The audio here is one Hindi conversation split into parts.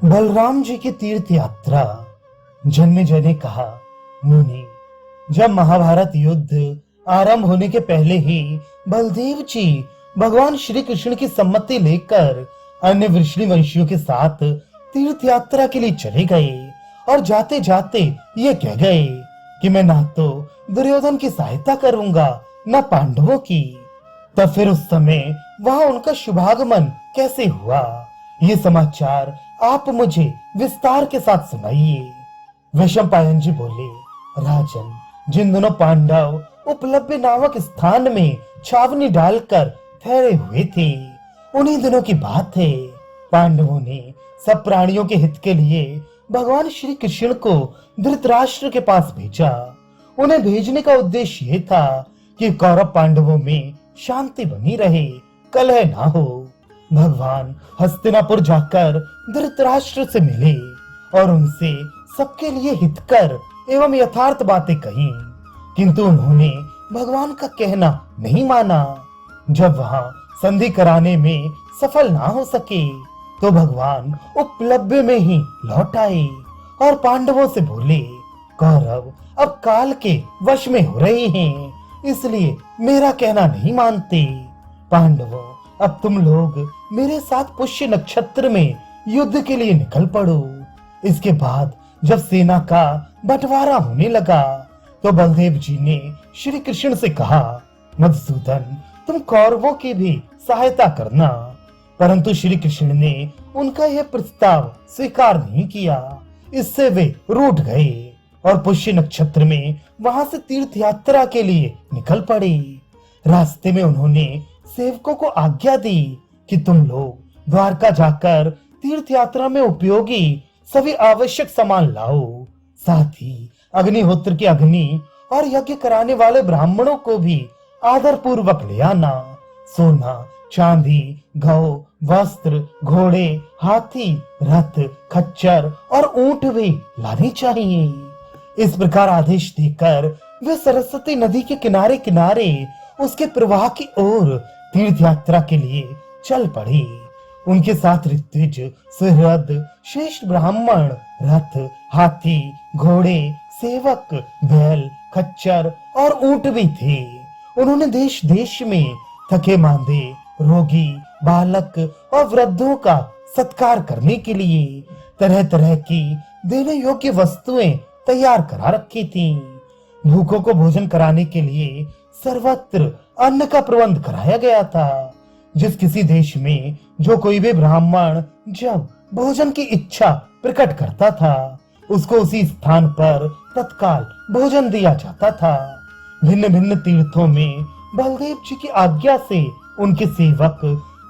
बलराम जी की तीर्थ यात्रा। जन्मेजय ने कहा, मुनि, जब महाभारत युद्ध आरंभ होने के पहले ही बलदेव जी भगवान श्री कृष्ण की सम्मति लेकर अन्य वृष्णि वंशियों के साथ तीर्थ यात्रा के लिए चले गए और जाते जाते ये कह गए कि मैं ना तो दुर्योधन की सहायता करूंगा न पांडवों की। तब फिर उस समय वहां उनका शुभागमन कैसे हुआ, ये समाचार आप मुझे विस्तार के साथ सुनाइए। वैशंपायन जी बोले, राजन, जिन दोनों पांडव उपलब्ध नामक स्थान में छावनी डालकर ठहरे हुए थे, उन्हीं दिनों की बात है। पांडवों ने सब प्राणियों के हित के लिए भगवान श्री कृष्ण को धृतराष्ट्र के पास भेजा। उन्हें भेजने का उद्देश्य ये था कि कौरव पांडवों में शांति बनी रहे, कलह ना हो। भगवान हस्तिनापुर जाकर धृतराष्ट्र से मिले और उनसे सबके लिए हितकर एवं यथार्थ बातें कही, किंतु उन्होंने भगवान का कहना नहीं माना। जब वहां संधि कराने में सफल ना हो सके तो भगवान उपलब्ध में ही लौट आए और पांडवों से बोले, कौरव अब काल के वश में हो रहे हैं, इसलिए मेरा कहना नहीं मानते। पांडवों, अब तुम लोग मेरे साथ पुष्य नक्षत्र में युद्ध के लिए निकल पड़ो। इसके बाद जब सेना का बंटवारा होने लगा तो बलदेव जी ने श्री कृष्ण से कहा, मधुसूदन, तुम कौरवों की भी सहायता करना। परंतु श्री कृष्ण ने उनका यह प्रस्ताव स्वीकार नहीं किया। इससे वे रूठ गए और पुष्य नक्षत्र में वहां से तीर्थ यात्रा के लिए निकल पड़े। रास्ते में उन्होंने सेवकों को आज्ञा दी कि तुम लोग द्वारका जाकर तीर्थ यात्रा में उपयोगी सभी आवश्यक सामान लाओ। साथ ही अग्निहोत्र की अग्नि और यज्ञ कराने वाले ब्राह्मणों को भी आदर पूर्वक ले आना। सोना, चांदी, गौ, वस्त्र, घोड़े, हाथी, रथ, खच्चर और ऊंट भी लाने चाहिए। इस प्रकार आदेश देकर वे सरस्वती नदी के किनारे किनारे उसके प्रवाह की ओर तीर्थ यात्रा के लिए चल पड़े। उनके साथ ऋत्विज, सुहृद, श्रेष्ठ ब्राह्मण, रथ, हाथी, घोड़े, सेवक, बैल, खच्चर और ऊंट भी थे। उन्होंने देश देश में थके मांदे, रोगी, बालक और वृद्धों का सत्कार करने के लिए तरह तरह की देने योग्य वस्तुएं तैयार करा रखी थी। भूखों को भोजन कराने के लिए सर्वत्र अन्न का प्रबंध कराया गया था। जिस किसी देश में जो कोई भी ब्राह्मण जब भोजन की इच्छा प्रकट करता था, उसको उसी स्थान पर तत्काल भोजन दिया जाता था। भिन्न भिन्न तीर्थों में बलदेव जी की आज्ञा से उनके सेवक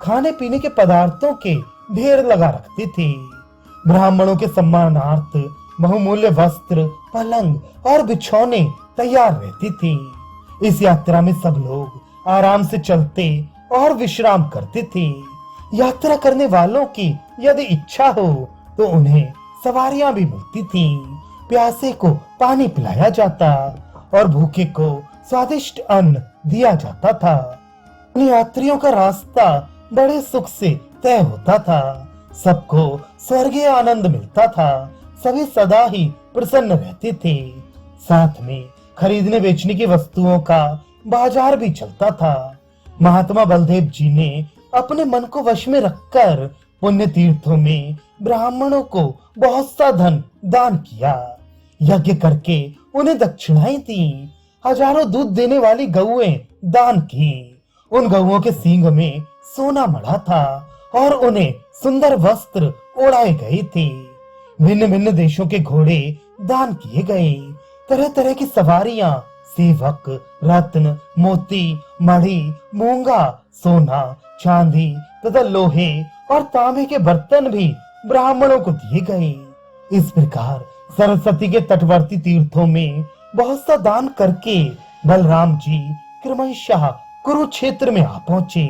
खाने पीने के पदार्थों के ढेर लगा रखते थे। ब्राह्मणों के सम्मानार्थ बहुमूल्य वस्त्र, पलंग और बिछौने तैयार रहती थी। इस यात्रा में सब लोग आराम से चलते और विश्राम करते थे। यात्रा करने वालों की यदि इच्छा हो तो उन्हें सवारियां भी मिलती थी। प्यासे को पानी पिलाया जाता और भूखे को स्वादिष्ट अन्न दिया जाता था। उन यात्रियों का रास्ता बड़े सुख से तय होता था। सबको स्वर्गीय आनंद मिलता था। सभी सदा ही प्रसन्न रहते थे। साथ में खरीदने बेचने की वस्तुओं का बाजार भी चलता था। महात्मा बलदेव जी ने अपने मन को वश में रखकर पुण्य तीर्थों में ब्राह्मणों को बहुत सा धन दान किया। यज्ञ करके उन्हें दक्षिणाएं दी। हजारों दूध देने वाली गौएं दान की। उन गौओं के सींग में सोना मढ़ा था और उन्हें सुंदर वस्त्र ओढ़ाए गए थे। भिन्न भिन्न देशों के घोड़े दान किए गए। तरह तरह की सवारियां, सेवक, रत्न, मोती, मणि, मूंगा, सोना, चांदी तथा लोहे और तांबे के बर्तन भी ब्राह्मणों को दिए गए। इस प्रकार सरस्वती के तटवर्ती तीर्थों में बहुत सा दान करके बलराम जी क्रमशः कुरुक्षेत्र में आ पहुंचे।